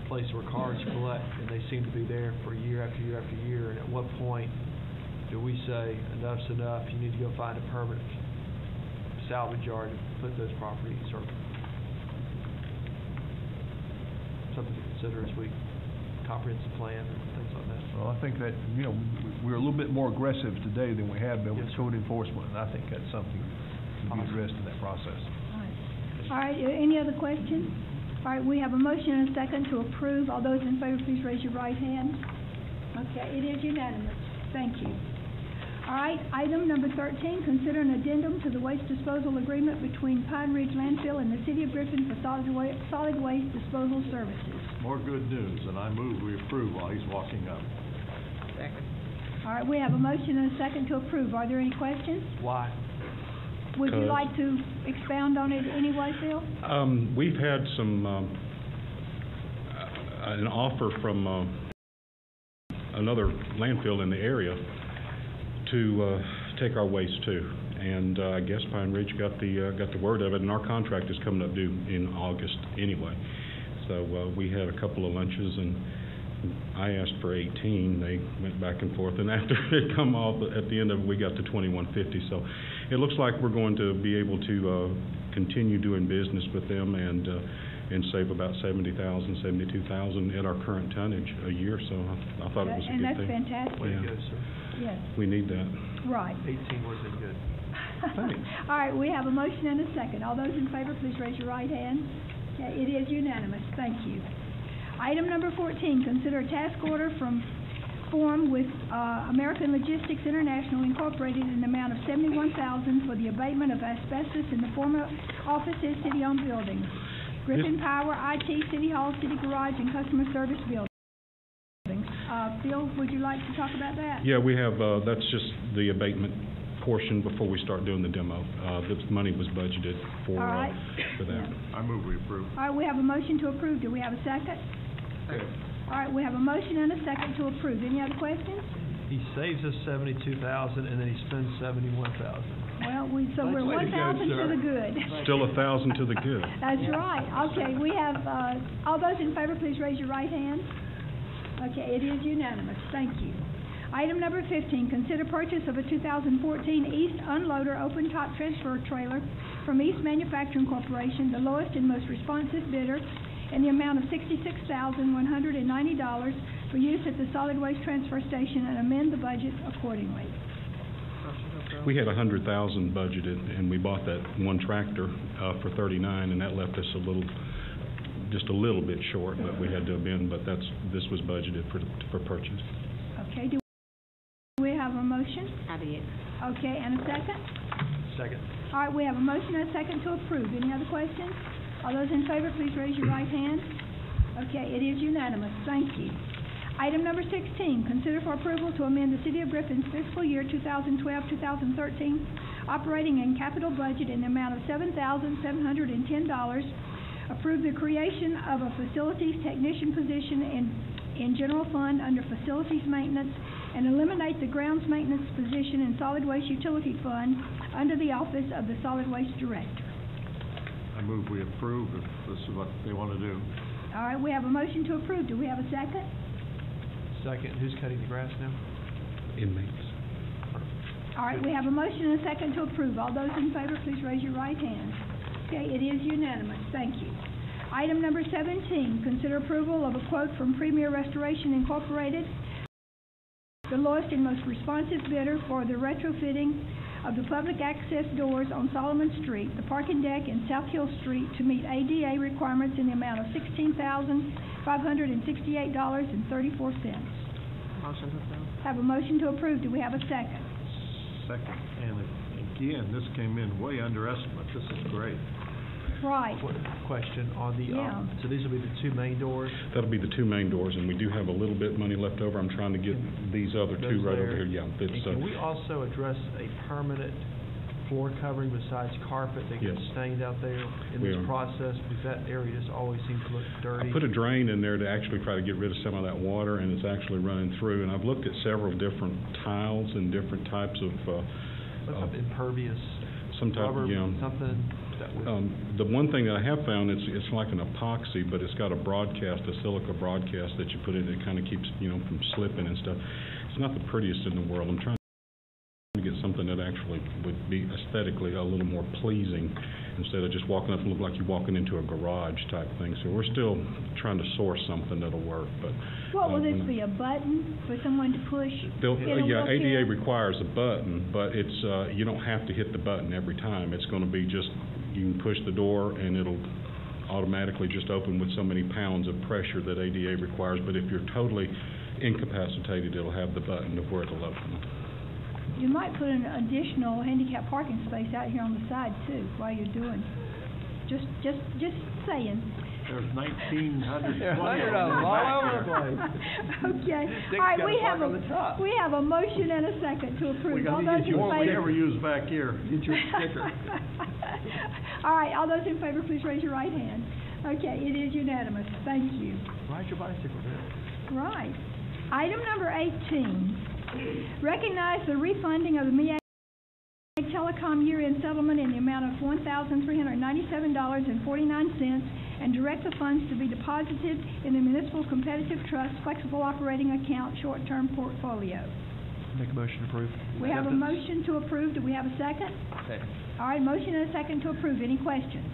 S2: places where cars collect, and they seem to be there for year after year after year. And at what point do we say enough's enough? You need to go find a permanent salvage yard and put those properties, or something to consider as we comprehensive plan and things like that.
S9: Well, I think that, we're a little bit more aggressive today than we have been with
S2: Yes,
S9: code enforcement, and I think that's something to be addressed in that process.
S1: All right, any other questions? All right, we have a motion and a second to approve. All those in favor, please raise your right hand. Okay, it is unanimous. Thank you. All right, item number 13, consider an addendum to the waste disposal agreement between Pine Ridge Landfill and the City of Griffin for solid waste disposal services.
S7: More good news, and I move we approve while he's walking up.
S11: Second.
S1: All right, we have a motion and a second to approve. Are there any questions?
S2: Why?
S1: Would you
S4: Because-
S1: like to expound on it anyway, Phil?
S4: We've had some, an offer from another landfill in the area to take our waste to, and I guess Pine Ridge got the word of it, and our contract is coming up due in August anyway. So we had a couple of lunches, and I asked for 18. They went back and forth, and after it come off at the end of it, we got to 21.50. So it looks like we're going to be able to continue doing business with them and save about $70,000, $72,000 at our current tonnage a year. So I thought it was a
S1: And
S4: good
S1: that's
S4: thing.
S1: fantastic.
S2: Way to
S4: Yeah.
S2: go, sir.
S1: Yes,
S4: We need that.
S1: right.
S2: 18 would have been good.
S4: Thanks.
S1: All right, we have a motion and a second. All those in favor, please raise your right hand. Okay, it is unanimous. Thank you. Item number 14, consider a task order form with American Logistics International Incorporated in the amount of $71,000 for the abatement of asbestos in the former offices, city-owned buildings. Griffin Power, IT, City Hall, City Garage, and Customer Service buildings. Phil, would you like to talk about that?
S4: Yeah, we have, that's just the abatement portion before we start doing the demo. The money was budgeted for
S1: All right.
S4: for that.
S7: I move we approve.
S1: All right, we have a motion to approve. Do we have a second? All right, we have a motion and a second to approve. Any other questions?
S2: He saves us $72,000 and then he spends $71,000.
S1: Well, we're
S2: Way to go,
S1: 1,000 to
S2: sir.
S1: the good.
S4: Still 1,000 to the good.
S1: That's right. Okay, we have, all those in favor, please raise your right hand. Okay, it is unanimous. Thank you. Item number 15, consider purchase of a 2014 East Unloader open-top transfer trailer from East Manufacturing Corporation, the lowest and most responsive bidder, in the amount of $66,190 for use at the solid waste transfer station, and amend the budget accordingly.
S4: We had $100,000 budgeted, and we bought that one tractor for $39,000, and that left us just a little bit short, but we had to amend. But this was budgeted for purchase.
S1: Okay. Do we have a motion?
S3: I did.
S1: Okay, and a second?
S2: Second.
S1: All right, we have a motion and a second to approve. Any other questions? All those in favor, please raise your right hand. Okay, it is unanimous. Thank you. Item number 16, consider for approval to amend the City of Griffin's fiscal year 2012-2013 operating and capital budget in the amount of $7,710. Approve the creation of a facilities technician position in general fund under facilities maintenance, and eliminate the grounds maintenance position in solid waste utility fund under the office of the solid waste director.
S7: I move we approve if this is what they want to do.
S1: All right, we have a motion to approve. Do we have a second?
S2: Second. Who's cutting the grass now?
S4: Inmates.
S1: All right, we have a motion and a second to approve. All those in favor, please raise your right hand. Okay, it is unanimous. Thank you. Item number 17, consider approval of a quote from Premier Restoration Incorporated, the lowest and most responsive bidder for the retrofitting of the public access doors on Solomon Street, the parking deck, and South Hill Street to meet ADA requirements in the amount of $16,568.34.
S3: Motion to approve.
S1: Have a motion to approve. Do we have a second?
S7: Second. And again, this came in way under estimate. This is great.
S1: Right.
S2: Question on the,
S1: Yeah.
S2: so these will be the two main doors?
S4: That'll be the two main doors, and we do have a little bit money left over. I'm trying to get these other two
S2: Those
S4: right
S2: there.
S4: over here. Yeah,
S2: And
S4: it's,
S2: can we also address a permanent floor covering besides carpet that gets
S4: Yes.
S2: stained out there in
S4: We
S2: this
S4: are.
S2: process? Because that area just always seems to look dirty.
S4: I put a drain in there to actually try to get rid of some of that water, and it's actually running through. And I've looked at several different tiles and different types of
S2: Looks like impervious
S4: some type,
S2: rubber,
S4: yeah.
S2: something that would...
S4: The one thing that I have found, it's like an epoxy, but it's got a broadcast, a silica broadcast that you put in. It kind of keeps, from slipping and stuff. It's not the prettiest in the world. I'm trying to get something that actually would be aesthetically a little more pleasing instead of just walking up and look like you're walking into a garage type thing. So we're still trying to source something that'll work. But
S1: What will this be, a button for someone to push?
S4: yeah, ADA requires a button, but it's you don't have to hit the button every time. It's going to be just, you can push the door and it'll automatically just open with so many pounds of pressure that ADA requires. But if you're totally incapacitated, it'll have the button of where it'll open.
S1: You might put an additional handicap parking space out here on the side too, while you're doing. Just saying.
S7: There's 1,920
S2: There are 100 of them all over the place.
S1: Okay.
S2: Stick's
S1: All right,
S2: gotta park on the top.
S1: we have a motion and a second to approve.
S7: We got
S1: All
S7: to
S1: those
S7: get
S1: in
S7: you what we
S1: favor.
S7: never use back here.
S2: Get your sticker.
S1: All right, all those in favor, please raise your right hand. Okay, it is unanimous. Thank you.
S2: Ride your bicycle, man.
S1: Right. Item number 18, recognize the refunding of the MEAG Telecom year-end settlement in the amount of $1,397.49 and direct the funds to be deposited in the Municipal Competitive Trust Flexible Operating Account Short-Term Portfolio.
S2: Make a motion to approve.
S1: We have a motion to approve. Do we have a second?
S2: Second.
S1: All right, motion and a second to approve. Any questions?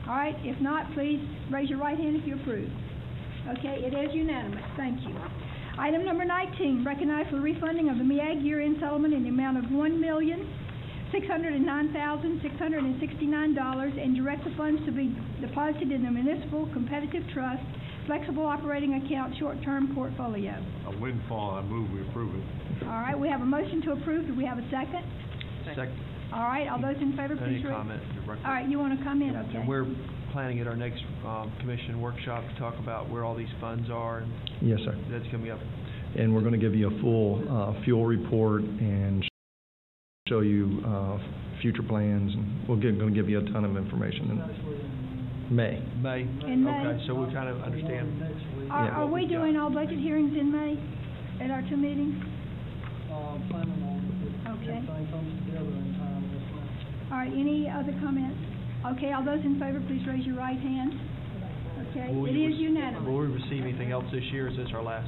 S1: All right, if not, please raise your right hand if you approve. Okay, it is unanimous. Thank you. Item number 19, recognize the refunding of the MEAG year-end settlement in the amount of $1,609,669 and direct the funds to be deposited in the Municipal Competitive Trust Flexible Operating Account Short-Term Portfolio.
S7: A windfall, I move we approve it.
S1: All right, we have a motion to approve. Do we have a second?
S2: Second.
S1: All right, all those in favor, please
S2: Any
S1: raise.
S2: comment?
S1: All right, you want to comment? Okay.
S2: And we're planning at our next commission workshop to talk about where all these funds are, and
S14: Yes, sir.
S2: that's coming up.
S14: And we're going to give you a full fuel report and show you future plans, and we're going to give you a ton of information in May.
S2: May?
S1: In May.
S2: Okay, so we kind of understand.
S1: Are we doing all budget hearings in May at our two meetings?
S10: Planning on it.
S1: Okay.
S10: Everything comes together in time, yes, ma'am.
S1: All right, any other comments? Okay, all those in favor, please raise your right hand. Okay,
S2: Will
S1: it
S2: you
S1: is unanimous.
S2: Will we receive anything else this year, or is this our last,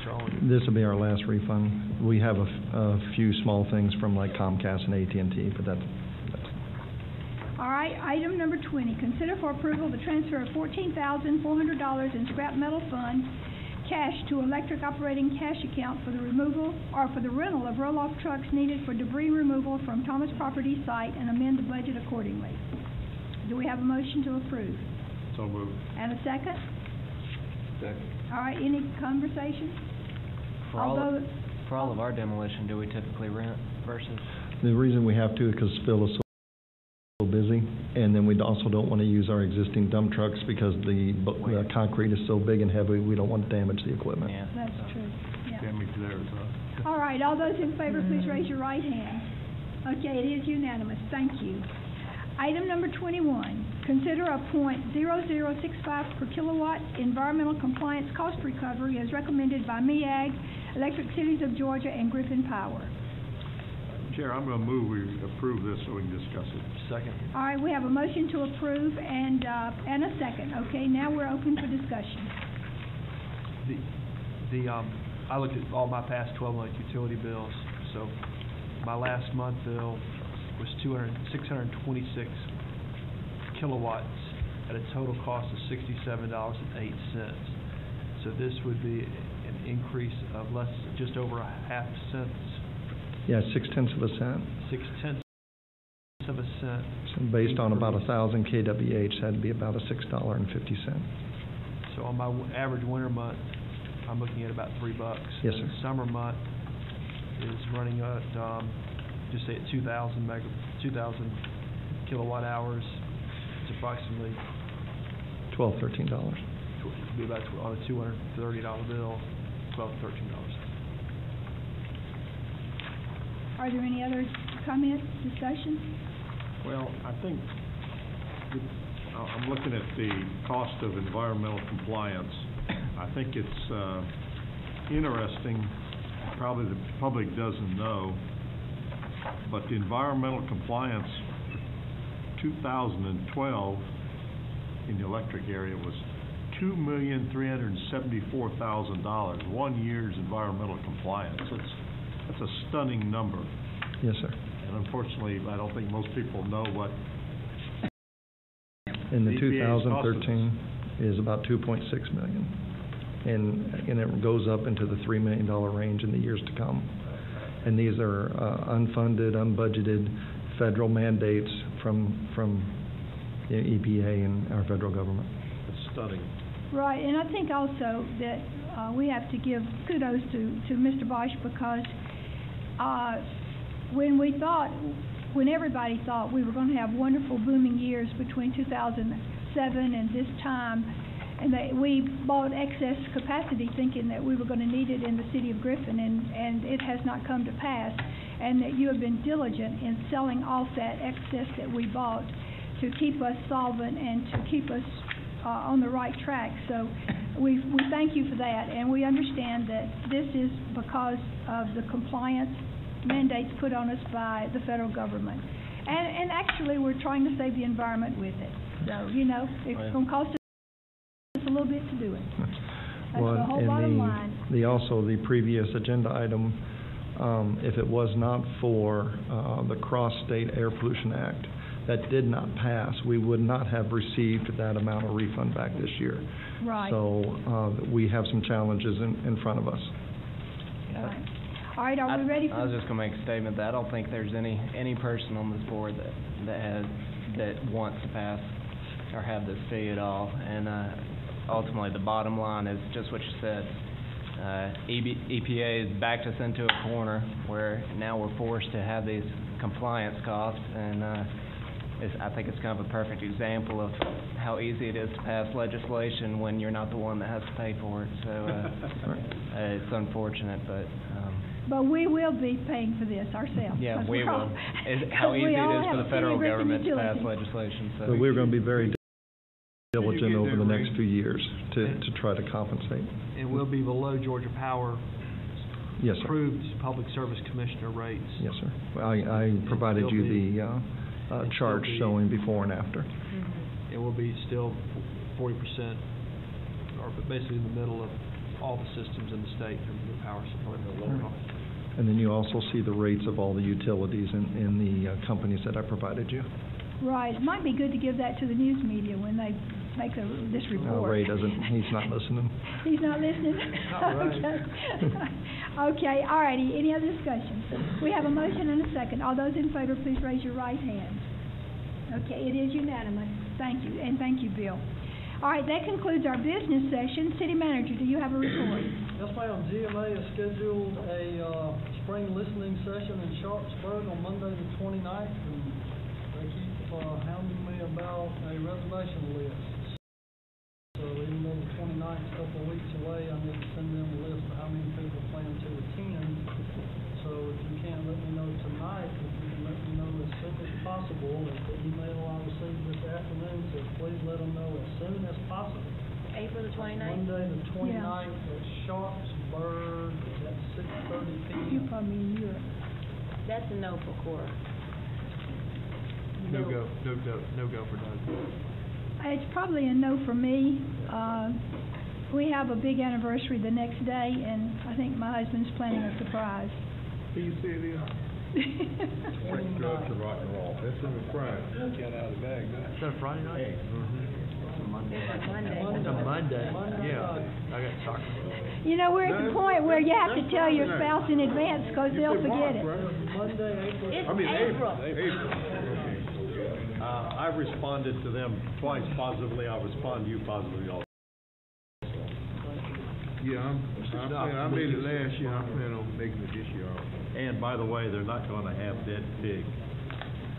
S2: our only?
S14: This will be our last refund. We have a few small things from like Comcast and AT&T, but that's
S1: All right, item number 20, consider for approval the transfer of $14,400 in scrap metal fund cash to electric operating cash account for the removal or for the rental of roll-off trucks needed for debris removal from Thomas property site and amend the budget accordingly. Do we have a motion to approve?
S7: So moved.
S1: And a second?
S9: Second.
S1: All right, any conversation?
S11: For all of our demolition, do we typically rent versus?
S14: the reason we have to is because Phil is so busy, and then we also don't want to use our existing dump trucks because the concrete is so big and heavy, we don't want to damage the equipment.
S11: Yeah.
S1: That's true, yeah.
S7: Damage there as well.
S1: All right, all those in favor, please raise your right hand. Okay, it is unanimous, thank you. Item number 21, consider a .0065 per kilowatt environmental compliance cost recovery as recommended by MEAG, Electric Cities of Georgia, and Griffin Power.
S7: Chair, I'm going to move we approve this so we can discuss it.
S2: Second.
S1: All right, we have a motion to approve and a second. Okay, now we're open for discussion.
S2: I looked at all my past 12-month utility bills. So my last month bill was 626 kilowatts at a total cost of $67.08. So this would be an increase of just over a half cent.
S14: Yeah, 0.6 of a cent.
S2: 0.6 of a cent.
S14: So based on about 1,000 kWh, that'd be about a $6.50.
S2: So on my average winter month, I'm looking at about $3.
S14: Yes,
S2: and
S14: sir.
S2: Summer month is running at just say at 2,000 kilowatt hours. It's approximately
S14: $12, $13.
S2: It'd be about on a $230 bill, $12 to $13.
S1: Are there any other comments, discussion?
S7: Well, I think I'm looking at the cost of environmental compliance. I think it's interesting, probably the public doesn't know, but the environmental compliance 2012 in the electric area was $2,374,000, 1 year's environmental compliance. That's a stunning number.
S14: Yes, sir.
S7: And unfortunately, I don't think most people know what
S14: In the
S7: the EPA's
S14: 2013 is about 2.6 million. And it goes up into the $3 million range in the years to come. And these are unfunded, unbudgeted federal mandates from the EPA and our federal government.
S7: It's stunning.
S1: Right, and I think also that we have to give kudos to Mr. Bosch because when everybody thought we were going to have wonderful booming years between 2007 and this time, and that we bought excess capacity thinking that we were going to need it in the city of Griffin, and it has not come to pass, and that you have been diligent in selling off that excess that we bought to keep us solvent and to keep us on the right track. So we thank you for that, and we understand that this is because of the compliance mandates put on us by the federal government. And actually, we're trying to save the environment with it. So, it's going to cost us a little bit to do it. That's the whole bottom line.
S14: The previous agenda item, if it was not for the Cross-State Air Pollution Act, that did not pass, we would not have received that amount of refund back this year.
S1: Right.
S14: So we have some challenges in front of us.
S1: Right. All right, are we ready for...
S11: I was just going to make a statement that I don't think there's any person on this board that wants to pass or have this fee at all. And ultimately, the bottom line is just what you said. EPA has backed us into a corner where now we're forced to have these compliance costs, and I think it's kind of a perfect example of how easy it is to pass legislation when you're not the one that has to pay for it. So it's unfortunate, but...
S1: But we will be paying for this ourselves.
S11: Yeah, we will. How easy it is for the federal government to pass legislation. So
S14: we're going to be very diligent over the next few years to try to compensate.
S2: And we'll be below Georgia Power
S14: Yes, sir.
S2: approved Public Service Commissioner rates.
S14: Yes, sir. I provided you the chart showing before and after.
S2: It will be still 40% are basically in the middle of all the systems in the state in terms of the power supply and the low cost.
S14: And then you also see the rates of all the utilities in the companies that I provided you.
S1: Right. It might be good to give that to the news media when they make this report.
S14: Ray doesn't, he's not listening.
S1: He's not listening?
S2: All right.
S1: Okay, all righty. Any other discussion? We have a motion and a second. All those in favor, please raise your right hand. Okay, it is unanimous. Thank you, and thank you, Bill. All right, that concludes our business session. City Manager, do you have a report?
S10: Yes, ma'am. GMA has scheduled a spring listening session in Sharpsburg on Monday the 29th, and they keep hounding me about a reservation list. So even though the 29th is a couple of weeks away, I need to send them a list of how many people plan to attend. So if you can't let me know tonight, if you can let me know as soon as possible, if the email I received this afternoon says please let them know as soon as possible.
S3: April the 29th?
S10: Monday the 29th at Sharpsburg at 6:30 p.m.
S1: You probably in Europe.
S3: That's a no for Cora.
S2: No go for Doug.
S1: It's probably a no for me. We have a big anniversary the next day, and I think my husband's planning a surprise.
S13: Who you say it is? Drugs and rock and roll. That's in the Friday. Got out of the bag, man.
S2: Is that a Friday night?
S3: Monday.
S2: It's a Monday. Yeah. I got soccer.
S1: You know, we're at the point where you have to tell your spouse in advance because they'll forget it.
S10: Monday, April.
S3: It's
S13: April.
S7: I've responded to them twice positively. I'll respond to you positively also.
S13: Yeah, I made it last year. I plan on making it this year.
S7: And by the way, they're not going to have dead pig.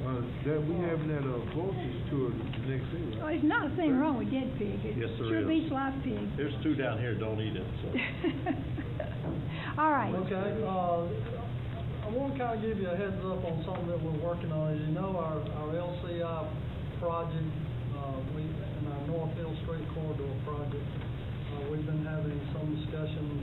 S13: That we having that Vultures tour the next day,
S1: Oh,
S13: right?
S1: there's not a thing wrong with dead pig. It
S7: Yes, there
S1: sure
S7: is.
S1: beats live pig.
S7: There's two down here, don't eat it, so.
S1: All right.
S10: Okay, I want to kind of give you a heads up on something that we're working on. As you know, our LCI project, in our North Hill Street Corridor project, we've been having some discussions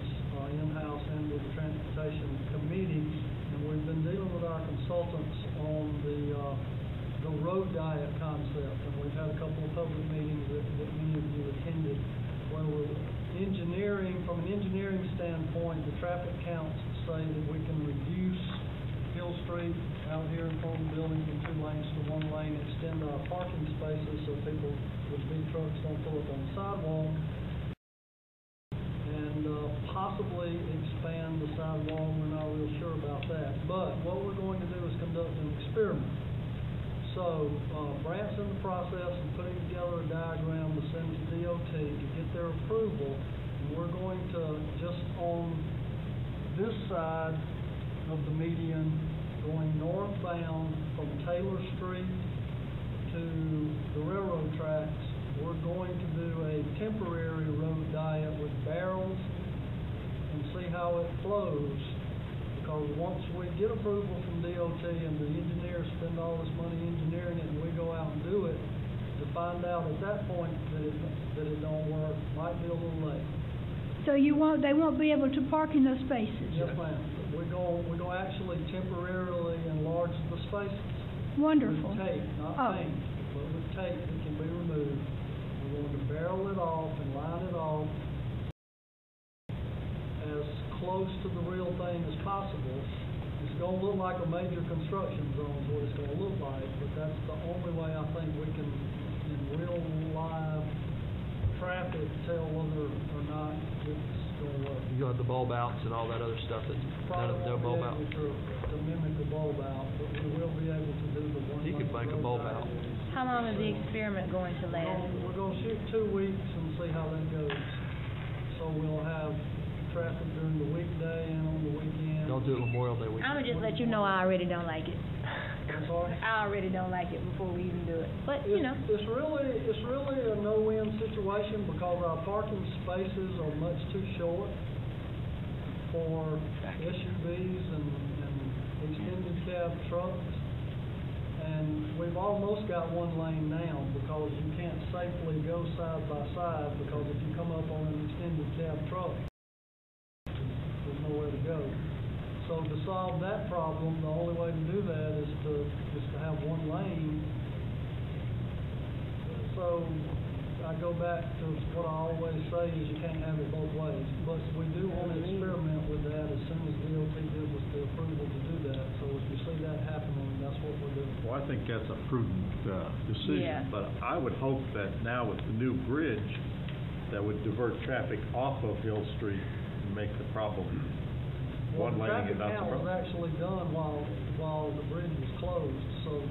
S10: in-house and with the Transportation Committee, and we've been dealing with our consultants on the road diet concept, and we've had a couple of public meetings that many of you attended, where we're from an engineering standpoint, the traffic counts say that we can reduce Hill Street out here in front of the building from 2 lanes to 1 lane, extend our parking spaces so people with big trucks don't pull up on the sidewalk, and possibly expand the sidewalk. We're not real sure about that. But what we're going to do is conduct an experiment. So Brant's in the process of putting together a diagram to send to DOT to get their approval. And we're going to, just on this side of the median, going northbound from Taylor Street to the railroad tracks, we're going to do a temporary road diet with barrels and see how it flows. Because once we get approval from DOT and the engineers spend all this money engineering it and we go out and do it, to find out at that point that it don't work, might be a little late.
S1: So they won't be able to park in those spaces?
S10: Yes, ma'am. We're going to actually temporarily enlarge the spaces.
S1: Wonderful.
S10: With tape, not paint, but with tape that can be removed. We're going to barrel it off and line it off as close to the real thing as possible. It's going to look like a major construction zone is what it's going to look like, but that's the only way I think we can, in real live traffic, tell whether or not it's going to work.
S2: You got the bulb outs and all that other stuff that's no bulb out.
S10: Probably won't be able to mimic the bulb out, but we will be able to do the one.
S2: You could make a bulb out.
S3: How long is the experiment going to last?
S10: We're going to shoot 2 weeks and see how that goes. So we'll have traffic during the weekday and on the weekend.
S2: Don't do it Memorial Day weekend.
S3: I'm gonna just let you know I already don't like it.
S10: I'm sorry?
S3: I already don't like it before we even do it. But,
S10: It's really a no-win situation because our parking spaces are much too short for SUVs and extended cab trucks. And we've almost got 1 lane now because you can't safely go side by side because if you come up on an extended cab truck, there's nowhere to go. So to solve that problem, the only way to do that is to have 1 lane. So I go back to what I always say is you can't have it both ways. But we do want to experiment with that as soon as DOT gives us the approval to do that. So if you see that happening, that's what we're doing.
S7: Well, I think that's a prudent decision.
S3: Yeah.
S7: But I would hope that now with the new bridge, that would divert traffic off of Hill Street and make the problem one lane and not the
S10: Traffic count was
S7: problem.
S10: actually done while the bridge was closed, so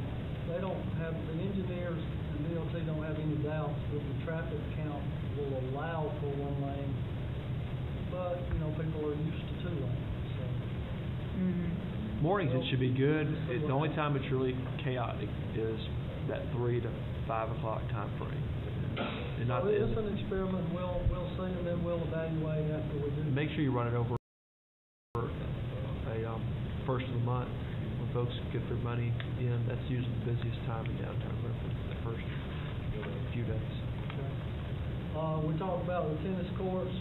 S10: they don't have, the engineers and DOT don't have any doubts that the traffic count will allow for one lane, but, you know, people are used to two lanes, so.
S2: Mornings it should be good. The only time it's really chaotic is that 3 to 5 o'clock time frame. And not
S10: So it's an experiment, we'll see, and then we'll evaluate after we do.
S2: Make sure you run it over a first of the month when folks get their money in. That's usually the busiest time in downtown Griffin, the first few days.
S10: We talked about the tennis courts,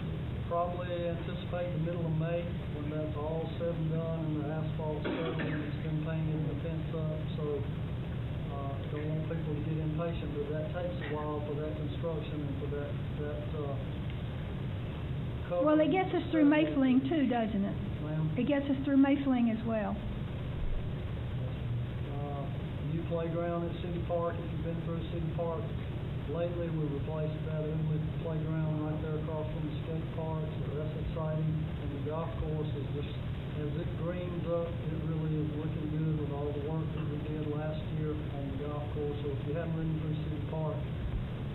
S10: probably anticipate the middle of May when that's all said and done and the asphalt's settled and it's been painted and the fence up, so, don't want people to get impatient, but that takes a while for that construction and for that cover.
S1: Well, it gets us through Mayfling too, doesn't it?
S10: Ma'am?
S1: It gets us through Mayfling as well.
S10: New playground at City Park, if you've been through City Park lately, we replaced that ugly playground right there across from the skate park, so that's exciting. And the golf course is just, as it greens up, it really is looking good with all the work that we did last year on the golf course. So if you haven't ridden through City Park,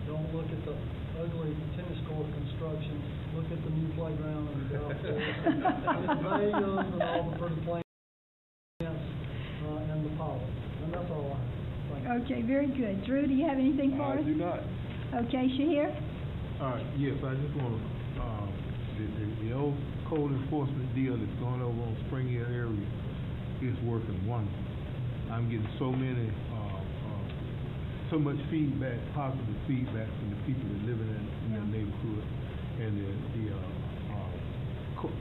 S10: don't look at the ugly tennis court construction, look at the new playground and the golf course. And the azaleas and all the pretty plants, and the pollen. And that's all I have. Thank you.
S1: Okay, very good. Drew, do you have anything for us?
S13: I do not.
S1: Okay, Shahir?
S13: Yes, I just want to, the old code enforcement deal that's going over on Spring Hill area is working wonderful. I'm getting so much feedback, positive feedback from the people that live in that neighborhood. And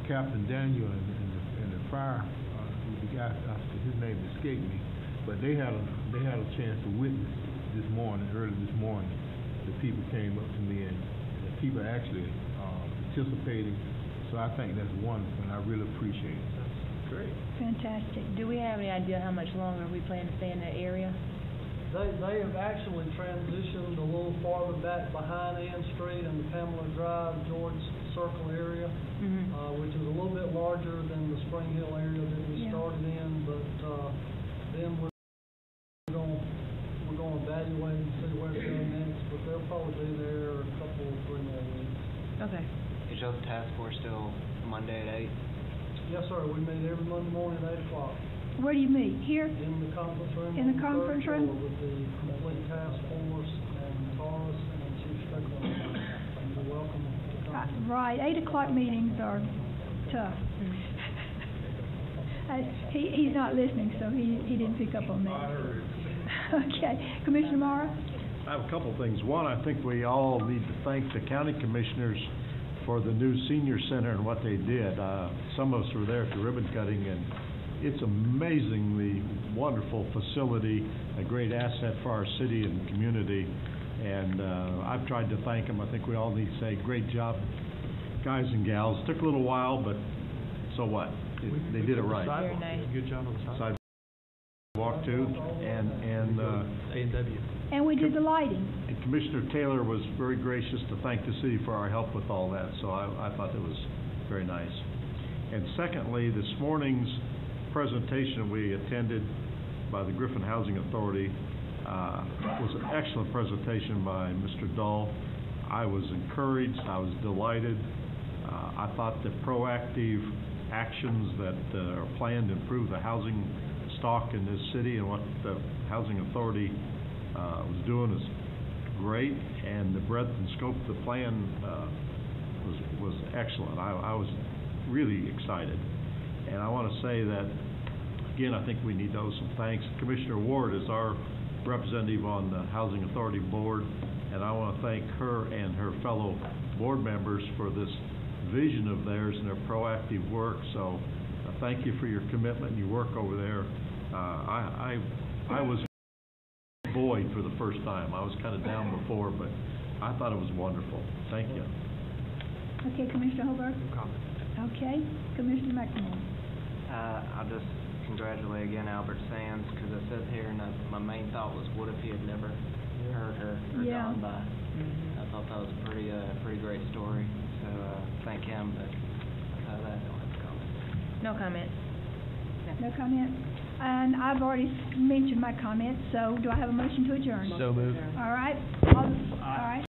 S13: Captain Daniel and the fire, the guy, his name escaped me, but they had a chance to witness this morning, early this morning. The people came up to me and the people actually participating. So I think that's wonderful, and I really appreciate it.
S2: Great.
S1: Fantastic.
S3: Do we have any idea how much longer we plan to stay in that area?
S10: They have actually transitioned a little farther back behind Ann Street and the Pamela Drive, George Circle area, which is a little bit larger than the Spring Hill area that we started in, but then we're going to evaluate and see where to go next, but they'll probably be there a couple, 3 more weeks.
S3: Okay.
S11: Is y'all's task force still Monday at 8?
S10: Yes, sir. We meet every Monday morning at 8 o'clock.
S1: Where do you meet? Here?
S10: In the conference room.
S1: In the
S10: on
S1: conference
S10: third
S1: room?
S10: floor with the complete task force and Taurus and Chief Strickland. You're welcome to come.
S1: Right, 8 o'clock meetings are tough. He's not listening, so he didn't pick up on that. Okay, Commissioner Morrow?
S7: I have a couple of things. One, I think we all need to thank the county commissioners for the new senior center and what they did. Some of us were there at the ribbon cutting, and it's amazingly wonderful facility, a great asset for our city and community. And I've tried to thank them. I think we all need to say, great job, guys and gals. Took a little while, but so what? They did it right.
S3: Very nice.
S2: Good job on the sidewalk.
S7: Sidewalk too, and
S2: A&W.
S1: And we did the lighting.
S7: And Commissioner Taylor was very gracious to thank the city for our help with all that, so I thought that was very nice. And secondly, this morning's presentation we attended by the Griffin Housing Authority was an excellent presentation by Mr. Dull. I was encouraged, I was delighted. I thought the proactive actions that are planned to improve the housing stock in this city and what the Housing Authority was doing is great, and the breadth and scope of the plan was excellent. I was really excited, and I want to say that again. I think we need to owe some thanks. Commissioner Ward is our representative on the Housing Authority Board, and I want to thank her and her fellow board members for this vision of theirs and their proactive work. So thank you for your commitment and your work over there. I was buoyed for the first time. I was kind of down before, but I thought it was wonderful. Thank you.
S1: Okay, Commissioner Hobart?
S2: No comment.
S1: Okay, Commissioner McNamara?
S11: I'll just congratulate again Albert Sands, because I sat here and my main thought was, what if he had never heard her or
S1: Yeah.
S11: gone by? I thought that was a pretty great story, so thank him, but outside of that, I don't have a comment.
S3: No comment.
S1: No comment? And I've already mentioned my comments, so do I have a motion to adjourn?
S12: So moved.
S1: All right, all right.